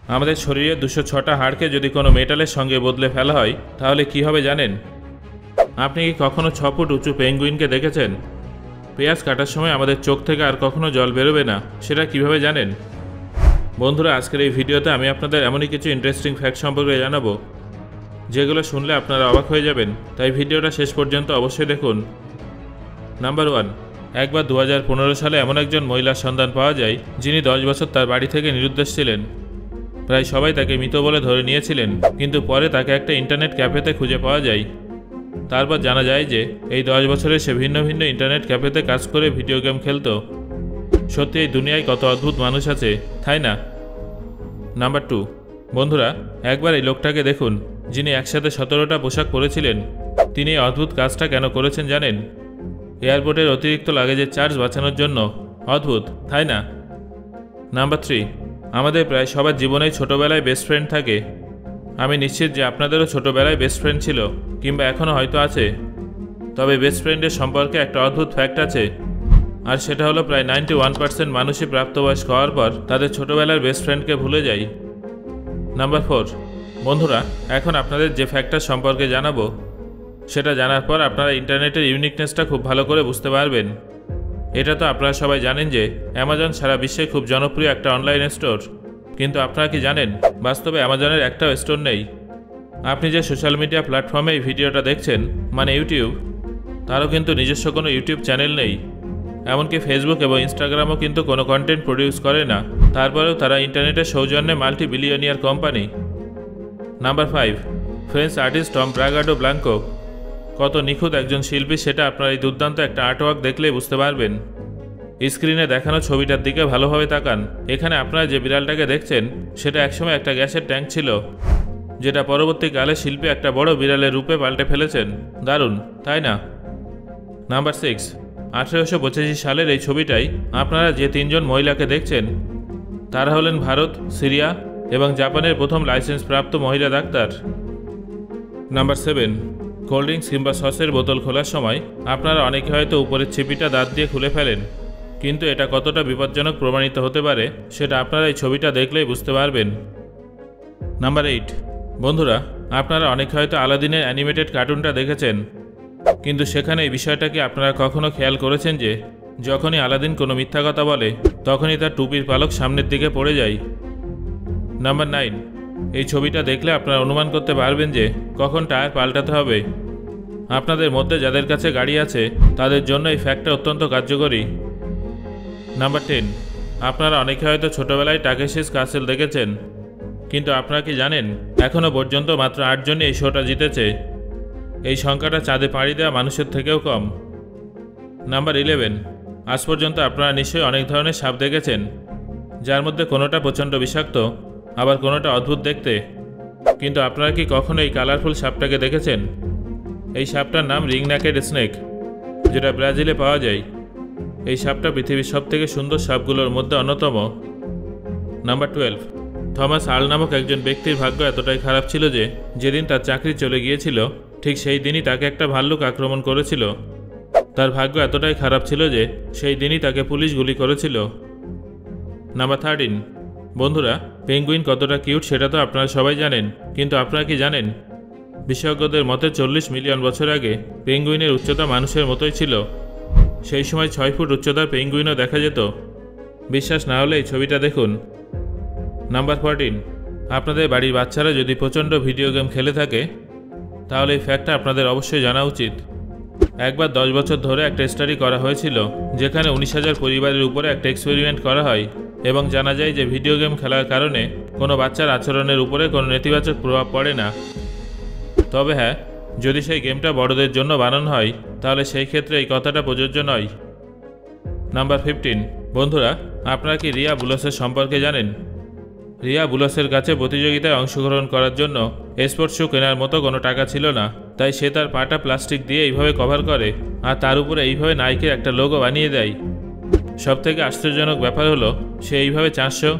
আমাদের শরীরে 206টা হাড়কে যদি কোনো মেটালের সঙ্গে বদলে ফেলা হয় তাহলে কি হবে জানেন? আপনি কি কখনো 6 ফুট উঁচু পেঙ্গুইনকে দেখেছেন? পেঁয়াজ কাটার সময় আমাদের চোখ থেকে আর কখনো জল বেরোবে না, সেটা কিভাবে জানেন? বন্ধুরা, আজকের এই ভিডিওতে আমি আপনাদের এমনই কিছু ইন্টারেস্টিং ফ্যাক্ট সম্পর্কে জানাবো যেগুলো শুনলে আপনারা অবাক হয়ে যাবেন, তাই ভিডিওটা শেষ পর্যন্ত অবশ্যই দেখুন। নাম্বার 1, একবার 2015 সালে এমন একজন মহিলার সন্ধান পাওয়া যায় যিনি 10 বছর তার বাড়ি থেকে নিরুদ্দেশ ছিলেন। প্রায় সবাই তাকে মৃত বলে ধরে নিয়েছিলেন, কিন্তু পরে তাকে একটা ইন্টারনেট ক্যাফেতে খুঁজে পাওয়া যায়। তারপর জানা যায় যে এই 10 বছরে সে ভিন্ন ভিন্ন ইন্টারনেট ক্যাফেতে কাজ করে ভিডিও গেম খেলত। সত্যি এই দুনিয়ায় কত অদ্ভুত মানুষ আছে, তাই না? নাম্বার 2, বন্ধুরা, একবার এই লোকটাকে দেখুন যিনি একসাথে 17টা পোশাক পরেছিলেন। তিনি এই অদ্ভুত কাজটা কেন করেছেন জানেন? এয়ারপোর্টের অতিরিক্ত লাগেজের চার্জ বাঁচানোর জন্য। অদ্ভুত, তাই না? নাম্বার 3, আমাদের প্রায় সবার জীবনেই ছোটোবেলায় বেস্ট ফ্রেন্ড থাকে। আমি নিশ্চিত যে আপনাদেরও ছোটোবেলায় বেস্ট ফ্রেন্ড ছিল, কিংবা এখনও হয়তো আছে। তবে বেস্ট ফ্রেন্ডের সম্পর্কে একটা অদ্ভুত ফ্যাক্ট আছে, আর সেটা হলো প্রায় 91% মানুষই প্রাপ্তবয়স্ক হওয়ার পর তাদের ছোটোবেলার বেস্ট ফ্রেন্ডকে ভুলে যায়। নাম্বার 4, বন্ধুরা, এখন আপনাদের যে ফ্যাক্টটা সম্পর্কে জানাবো সেটা জানার পর আপনারা ইন্টারনেটের ইউনিকনেসটা খুব ভালো করে বুঝতে পারবেন। এটা তো আপনারা সবাই জানেন যে অ্যামাজন সারা বিশ্বে খুব জনপ্রিয় একটা অনলাইন স্টোর, কিন্তু আপনারা কি জানেন বাস্তবে অ্যামাজনের একটাও স্টোর নেই। আপনি যে সোশ্যাল মিডিয়া প্ল্যাটফর্মে এই ভিডিওটা দেখছেন, মানে ইউটিউব, তারও কিন্তু নিজস্ব কোনো ইউটিউব চ্যানেল নেই। এমনকি ফেসবুক এবং ইনস্টাগ্রামও কিন্তু কোনো কন্টেন্ট প্রডিউস করে না। তারপরেও তারা ইন্টারনেটের সৌজন্যে multi billionaire company. Number 5, French artist Tom Bragado Blanco কত নিখুঁত একজন শিল্পী সেটা আপনারা এই দুর্দান্ত একটা আর্টওয়ার্ক দেখলেই বুঝতে পারবেন। স্ক্রিনে দেখানো ছবিটার দিকে ভালোভাবে তাকান। এখানে আপনারা যে বিড়ালটাকে দেখছেন সেটা একসময় একটা গ্যাসের ট্যাঙ্ক ছিল, যেটা পরবর্তীকালে শিল্পী একটা বড় বিড়ালের রূপে পাল্টে ফেলেছেন। দারুণ, তাই না? নাম্বার 6, 1885 সালের এই ছবিটাই আপনারা যে 3জন মহিলাকে দেখছেন তারা হলেন ভারত, সিরিয়া এবং জাপানের প্রথম লাইসেন্সপ্রাপ্ত মহিলা ডাক্তার। নাম্বার 7, কোল্ড ড্রিঙ্কস কিংবা সসের বোতল খোলার সময় আপনারা অনেকে হয়তো উপরের ছিপিটা দাঁত দিয়ে খুলে ফেলেন, কিন্তু এটা কতটা বিপজ্জনক প্রমাণিত হতে পারে সেটা আপনারা এই ছবিটা দেখলেই বুঝতে পারবেন। নাম্বার 8, বন্ধুরা, আপনারা অনেকে হয়তো আলাদিনের অ্যানিমেটেড কার্টুনটা দেখেছেন, কিন্তু সেখানে এই বিষয়টা কি আপনারা কখনো খেয়াল করেছেন যে যখনই আলাদিন কোনো মিথ্যা কথা বলে তখনই তার টুপির পালক সামনের দিকে পড়ে যায়? নাম্বার 9, এই ছবিটা দেখলে আপনারা অনুমান করতে পারবেন যে কখন টায়ার পাল্টাতে হবে। আপনাদের মধ্যে যাদের কাছে গাড়ি আছে তাদের জন্য এই ফ্যাক্টটা অত্যন্ত কার্যকরী। নাম্বার 10, আপনারা অনেকে হয়তো ছোটোবেলায় টাকেশিস কাসেল দেখেছেন, কিন্তু আপনারা কি জানেন এখনও পর্যন্ত মাত্র 8 জনই এই শোটা জিতেছে। এই সংখ্যাটা চাঁদে পাড়ি দেওয়া মানুষের থেকেও কম। নাম্বার 11, আজ পর্যন্ত আপনারা নিশ্চয়ই অনেক ধরনের সাপ দেখেছেন, যার মধ্যে কোনোটা প্রচণ্ড বিষাক্ত, আবার কোনোটা অদ্ভুত দেখতে। কিন্তু আপনারা কি কখনো এই কালারফুল সাপটাকে দেখেছেন? এই সাপটার নাম রিং নেকেড স্নেক, যেটা ব্রাজিলে পাওয়া যায়। এই সাপটা পৃথিবীর সবথেকে সুন্দর সাপগুলোর মধ্যে অন্যতম। নাম্বার 12, থমাস আর্ল নামক একজন ব্যক্তির ভাগ্য এতটাই খারাপ ছিল যে যেদিন তার চাকরি চলে গিয়েছিল ঠিক সেই দিনই তাকে একটা ভাল্লুক আক্রমণ করেছিল। তার ভাগ্য এতটাই খারাপ ছিল যে সেই দিনই তাকে পুলিশ গুলি করেছিল। নাম্বার 13, বন্ধুরা, পেঙ্গুইন কতটা কিউট সেটা তো আপনারা সবাই জানেন, কিন্তু আপনারা কি জানেন বিশেষজ্ঞদের মতে 40 মিলিয়ন বছর আগে পেঙ্গুইনের উচ্চতা মানুষের মতোই ছিল। সেই সময় 6 ফুট উচ্চতার পেঙ্গুইনও দেখা যেত। বিশ্বাস না হলে এই ছবিটা দেখুন। নাম্বার 14, আপনাদের বাড়ির বাচ্চারা যদি প্রচণ্ড ভিডিও গেম খেলে থাকে তাহলে এই ফ্যাক্টটা আপনাদের অবশ্যই জানা উচিত। একবার 10 বছর ধরে একটা স্টাডি করা হয়েছিল যেখানে 19,000 পরিবারের উপরে একটা এক্সপেরিমেন্ট করা হয়, এবং জানা যায় যে ভিডিও গেম খেলার কারণে কোনো বাচ্চার আচরণের উপরে কোনো নেতিবাচক প্রভাব পড়ে না। তবে হ্যাঁ, যদি সেই গেমটা বড়দের জন্য বানানো হয় তাহলে সেই ক্ষেত্রে এই কথাটা প্রযোজ্য নয়। নাম্বার 15, বন্ধুরা, আপনারা কি রিয়া বুলসের সম্পর্কে জানেন? রিয়া বুলসের কাছে প্রতিযোগিতায় অংশগ্রহণ করার জন্য স্পোর্টস শু কেনার মতো কোনো টাকা ছিল না, তাই সে তার পাটা প্লাস্টিক দিয়ে এইভাবে কভার করে আর তার উপরে এইভাবে নাইকের একটা লোগো বানিয়ে দেয়। সবথেকে আশ্চর্যজনক ব্যাপার হলো সে এইভাবে 400,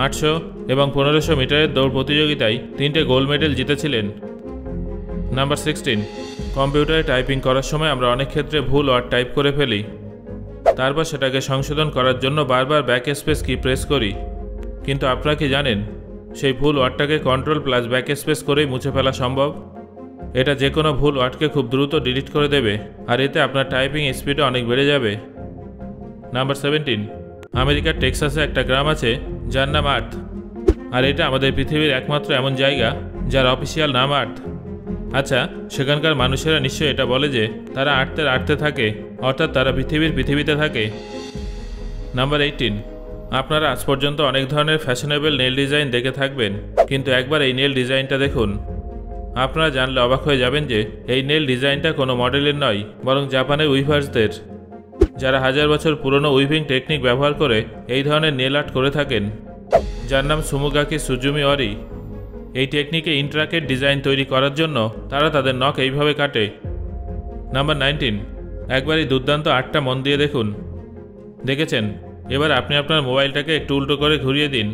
800 এবং 1500 মিটারের দৌড় প্রতিযোগিতায় 3টে গোল্ড মেডেল জিতেছিলেন। নাম্বার 16, কম্পিউটারে টাইপিং করার সময় আমরা অনেক ক্ষেত্রে ভুল ওয়ার্ড টাইপ করে ফেলি, তারপর সেটাকে সংশোধন করার জন্য বারবার ব্যাক স্পেস কি প্রেস করি। কিন্তু আপনারা কি জানেন সেই ভুল ওয়ার্ডটাকে কন্ট্রোল প্লাস ব্যাক স্পেস করেই মুছে ফেলা সম্ভব। এটা যে কোনো ভুল ওয়ার্ডকে খুব দ্রুত ডিলিট করে দেবে, আর এতে আপনার টাইপিং স্পিডও অনেক বেড়ে যাবে। নাম্বার 17, আমেরিকার টেক্সাসে একটা গ্রাম আছে যার নাম আর্থ, আর এটা আমাদের পৃথিবীর একমাত্র এমন জায়গা যার অফিসিয়াল নাম আর্থ। আচ্ছা, সেখানকার মানুষেরা নিশ্চয়ই এটা বলে যে তারা আর্থে থাকে, অর্থাৎ তারা পৃথিবীতে থাকে। নাম্বার 18, আপনারা আজ পর্যন্ত অনেক ধরনের ফ্যাশনেবল নেল ডিজাইন দেখে থাকবেন, কিন্তু একবার এই নেল ডিজাইনটা দেখুন। আপনারা জানলে অবাক হয়ে যাবেন যে এই নেল ডিজাইনটা কোনো মডেলের নয়, বরং জাপানের উইভার্সদের, যারা হাজার বছর পুরনো উইভিং টেকনিক ব্যবহার করে এই ধরনের নেল আর্ট করে থাকেন, যার নাম সুমুগাকি সুজুমি অরি। এই টেকনিকে ইন্ট্রাকেট ডিজাইন তৈরি করার জন্য তারা তাদের নখ এইভাবে কাটে। নাম্বার 19, একবার এই দুর্দান্ত আর্টটা মন দিয়ে দেখুন। দেখেছেন? এবার আপনি আপনার মোবাইলটাকে একটু উল্টো করে ঘুরিয়ে দিন।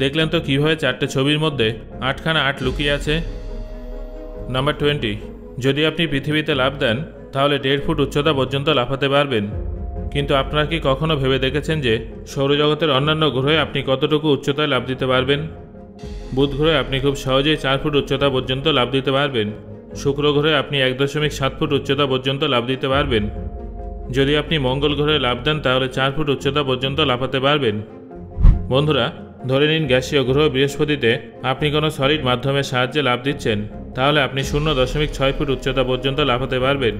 দেখলেন তো কীভাবে 4টে ছবির মধ্যে 8খানা আর্ট লুকিয়ে আছে। নাম্বার 20, যদি আপনি পৃথিবীতে লাফ দেন তাহলে 1.5 ফুট উচ্চতা পর্যন্ত লাফাতে পারবেন, কিন্তু আপনারা কি কখনো ভেবে দেখেছেন যে সৌরজগতের অন্যান্য গ্রহে আপনি কতটুকু উচ্চতায় লাফ দিতে পারবেন? বুধ গ্রহে আপনি খুব সহজেই 4 ফুট উচ্চতা পর্যন্ত লাফ দিতে পারবেন। শুক্র গ্রহে আপনি 1.7 ফুট উচ্চতা পর্যন্ত লাফ দিতে পারবেন। যদি আপনি মঙ্গল গ্রহে লাফ দেন তাহলে 4 ফুট উচ্চতা পর্যন্ত লাফাতে পারবেন। বন্ধুরা, ধরে নিন গ্যাসীয় গ্রহ বৃহস্পতিতে আপনি কোনো সলিড মাধ্যমের সাহায্যে লাফ দিচ্ছেন, তাহলে আপনি 0.6 ফুট উচ্চতা পর্যন্ত লাফাতে পারবেন।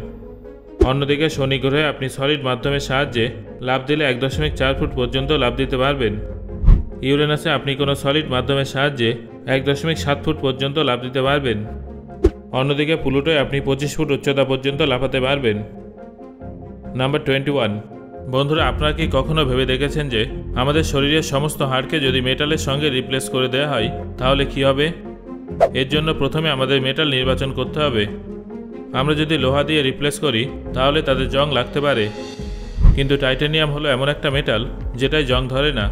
অন্যদিকে শনি গ্রহে আপনি সলিড মাধ্যমের সাহায্যে লাফ দিলে 1.4 ফুট পর্যন্ত লাফ দিতে পারবেন। ইউরেনাসে আপনি কোনো সলিড মাধ্যমের সাহায্যে 1.7 ফুট পর্যন্ত লাফ দিতে পারবেন। অন্যদিকে প্লুটোয় আপনি 25 ফুট উচ্চতা পর্যন্ত লাফাতে পারবেন। নাম্বার 21, বন্ধুরা, আপনারা কি কখনো ভেবে দেখেছেন যে আমাদের শরীরের সমস্ত হাড়কে যদি মেটালের সঙ্গে রিপ্লেস করে দেওয়া হয় তাহলে কি হবে? এর জন্য প্রথমে আমাদের মেটাল নির্বাচন করতে হবে। আমরা যদি লোহা দিয়ে রিপ্লেস করি তাহলে তাদের জং লাগতে পারে, কিন্তু টাইটানিয়াম হলো এমন একটা মেটাল যেটাই জং ধরে না।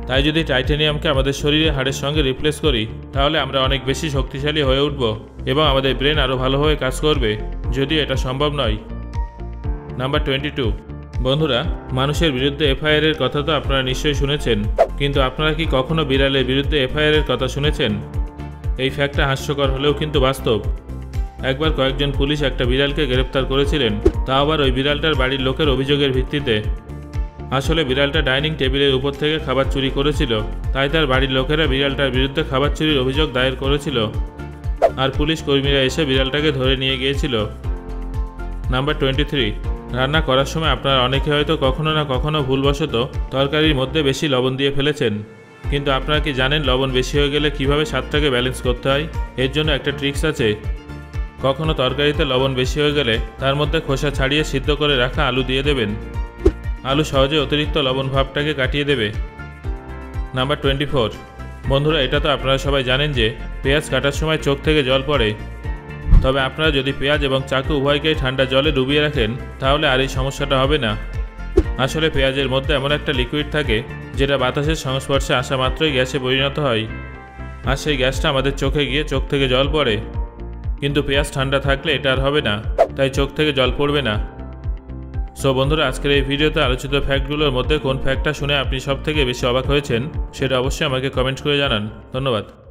তাই যদি টাইটানিয়ামকে আমাদের শরীরের হাড়ের সঙ্গে রিপ্লেস করি তাহলে আমরা অনেক বেশি শক্তিশালী হয়ে উঠব এবং আমাদের ব্রেন আরও ভালোভাবে কাজ করবে, যদিও এটা সম্ভব নয়। নাম্বার 22, বন্ধুরা, মানুষের বিরুদ্ধে এফআইআর এর কথা তো আপনারা নিশ্চয়ই শুনেছেন, কিন্তু আপনারা কি কখনো বিড়ালের বিরুদ্ধে এফআইআর এর কথা শুনেছেন? এই ফ্যাক্টটা হাস্যকর হলেও কিন্তু বাস্তব। একবার কয়েকজন পুলিশ একটা বিড়ালকে গ্রেপ্তার করেছিলেন, তা আবার ওই বিড়ালটার বাড়ির লোকের অভিযোগের ভিত্তিতে। আসলে বিড়ালটা ডাইনিং টেবিলের উপর থেকে খাবার চুরি করেছিল, তাই তার বাড়ির লোকেরা বিড়ালটার বিরুদ্ধে খাবার চুরির অভিযোগ দায়ের করেছিল, আর পুলিশ কর্মীরা এসে বিড়ালটাকে ধরে নিয়ে গিয়েছিল। নাম্বার 23, রান্না করার সময় আপনারা অনেকে হয়তো কখনো না কখনো ভুলবশত তরকারির মধ্যে বেশি লবণ দিয়ে ফেলেছেন, কিন্তু আপনারা কি জানেন লবণ বেশি হয়ে গেলে কিভাবে স্বাদটাকে ব্যালেন্স করতে হয়? এর জন্য একটা ট্রিক্স আছে। কখনো তরকারিতে লবণ বেশি হয়ে গেলে তার মধ্যে খোসা ছাড়িয়ে সিদ্ধ করে রাখা আলু দিয়ে দেবেন। আলু সহজে অতিরিক্ত লবণ ভাবটাকে কাটিয়ে দেবে। নাম্বার 24, বন্ধুরা, এটা তো আপনারা সবাই জানেন যে পেঁয়াজ কাটার সময় চোখ থেকে জল পড়ে, তবে আপনারা যদি পেঁয়াজ এবং চাকু উভয়কেই ঠান্ডা জলে ডুবিয়ে রাখেন তাহলে আর এই সমস্যাটা হবে না। আসলে পেঁয়াজের মধ্যে এমন একটা লিকুইড থাকে যেটা বাতাসের সংস্পর্শে আসা মাত্রই গ্যাসে পরিণত হয়, আর সেই গ্যাসটা আমাদের চোখে গিয়ে চোখ থেকে জল পড়ে। কিন্তু পেঁয়াজ ঠান্ডা থাকলে এটা আর হবে না, তাই চোখ থেকে জল পড়বে না। সো বন্ধুরা, আজকের এই ভিডিওতে আলোচিত ফ্যাক্টগুলোর মধ্যে কোন ফ্যাক্টটা শুনে আপনি সব থেকে বেশি অবাক হয়েছেন সেটা অবশ্যই আমাকে কমেন্ট করে জানান। ধন্যবাদ।